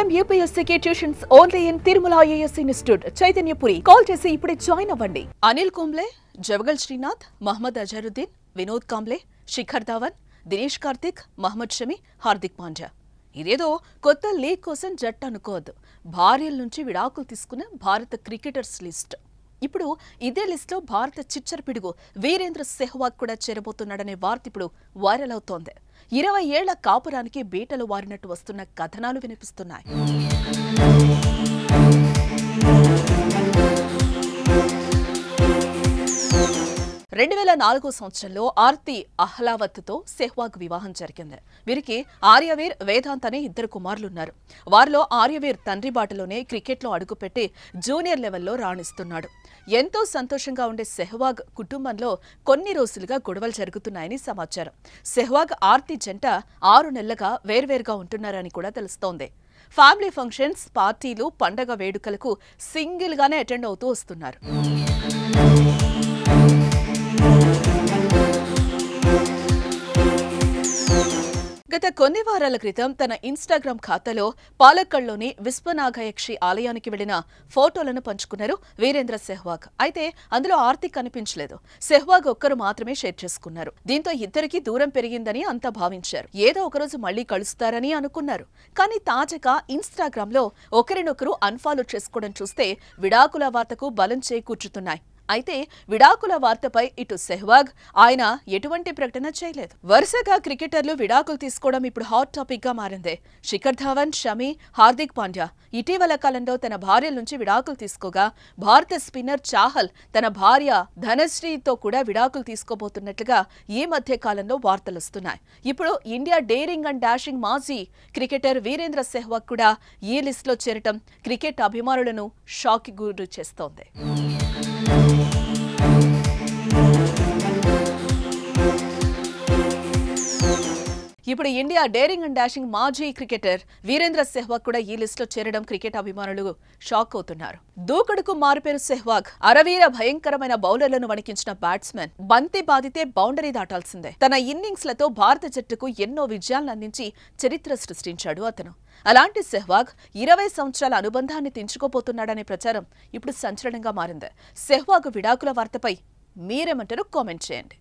IIM UPSC tuitions only in Tirumala IAS institute Chaitanyapuri. Call చేసి ఇప్పుడే join అవ్వండి. అనిల్ కుంబ్లే, జవగల్ శ్రీనాథ్, మహమ్మద్ అజరుద్దీన్, వినోద్ కాంబ్లే, శిఖర్ ధావన్, దినేష్ కార్తిక్, మహమ్మద్ షమి, హార్దిక్ పాండ్యా. ఇదేదో కొత్త లీగ్ కోసం జట్టు అనుకోవద్దు. భార్యల నుంచి విడాకులు తీసుకున్న భారత క్రికెటర్స్ లిస్ట్. ఇప్పుడు ఇదే లిస్టులో భారత చిచ్చర పిడుగు వీరేంద్ర సెహ్వాగ్ కూడా చేరబోతున్నాడనే వార్త ఇప్పుడు వైరల్ అవుతోంది. 20 ఏళ్ల కాపురానికి బీటలు వారినట్టు వస్తున్న కథనాలు వినిపిస్తున్నాయి. 2004 సంవత్సరంలో ఆర్తి అహ్లావత్తో సెహ్వాగ్ వివాహం జరిగింది. వీరికి ఆర్యవీర్, వేదాంత్ అనే 2 కుమారులున్నారు. వారిలో ఆర్యవీర్ తండ్రి బాటలోనే క్రికెట్లో అడుగుపెట్టి జూనియర్ లెవెల్లో రాణిస్తున్నాడు. ఎంతో సంతోషంగా ఉండే సెహ్వాగ్ కుటుంబంలో కొన్ని రోజులుగా గొడవలు జరుగుతున్నాయని సమాచారం. సెహ్వాగ్ ఆర్తి జంట 6 నెలలుగా వేర్వేరుగా ఉంటున్నారని కూడా తెలుస్తోంది. ఫ్యామిలీ ఫంక్షన్స్, పార్టీలు, పండగ వేడుకలకు సింగిల్ గానే అటెండ్ అవుతూ వస్తున్నారు. గత కొన్ని వారాల క్రితం తన ఇన్స్టాగ్రామ్ ఖాతాలో పాలక్కడ్లోని విశ్వనాగయక్షి ఆలయానికి వెళ్లిన ఫోటోలను పంచుకున్నారు వీరేంద్ర సెహ్వాగ్. అయితే అందులో ఆర్తి కనిపించలేదు. సెహ్వాగ్ ఒక్కరు మాత్రమే షేర్ చేసుకున్నారు. దీంతో ఇద్దరికి దూరం పెరిగిందని అంతా భావించారు. ఏదో ఒకరోజు మళ్లీ కలుస్తారని అనుకున్నారు. కానీ తాజాగా ఇన్స్టాగ్రామ్ లో ఒకరినొకరు అన్ఫాలో చేసుకోవడం చూస్తే విడాకుల వార్తకు బలం చేకూర్చుతున్నాయి. అయితే విడాకుల వార్తపై ఇటు సెహ్వాగ్, ఆయన ఎటువంటి ప్రకటన చేయలేదు. వరుసగా క్రికెటర్లు విడాకులు తీసుకోవడం ఇప్పుడు హాట్ టాపిక్ గా మారింది. శిఖర్ ధావన్, షమి, హార్దిక్ పాండ్యా ఇటీవల కాలంలో తన భార్యల నుంచి విడాకులు తీసుకోగా, భారత స్పిన్నర్ చాహల్ తన భార్య ధనశ్రీతో కూడా విడాకులు తీసుకోబోతున్నట్లుగా ఈ మధ్య కాలంలో వార్తలొస్తున్నాయి. ఇప్పుడు ఇండియా డేరింగ్ అండ్ డాషింగ్ మాజీ క్రికెటర్ వీరేంద్ర సెహ్వాగ్ కూడా ఈ లిస్టులో చేరటం క్రికెట్ అభిమానులను షాక్ కి గురి చేస్తోంది. ఇప్పుడు ఇండియా డేరింగ్ అండ్ డాషింగ్ మాజీ క్రికెటర్ వీరేంద్ర సెహ్వాగ్ కూడా ఈ లిస్టులో చేరడం క్రికెట్ అభిమానులు షాక్ అవుతున్నారు. దూకుడుకు మారుపేరు సెహ్వాగ్. అరవీర భయంకరమైన బౌలర్లను వణికించిన బ్యాట్స్మెన్. బంతి బాధితే బౌండరీ దాటాల్సిందే. తన ఇన్నింగ్స్లతో భారత జట్టుకు ఎన్నో విజయాలను అందించి చరిత్ర సృష్టించాడు అతను. అలాంటి సెహ్వాగ్ 20 సంవత్సరాల అనుబంధాన్ని తెంచుకోబోతున్నాడనే ప్రచారం ఇప్పుడు సంచలనంగా మారింది. సెహ్వాగ్ విడాకుల వార్తపై మీరేమంటారో కామెంట్ చేయండి.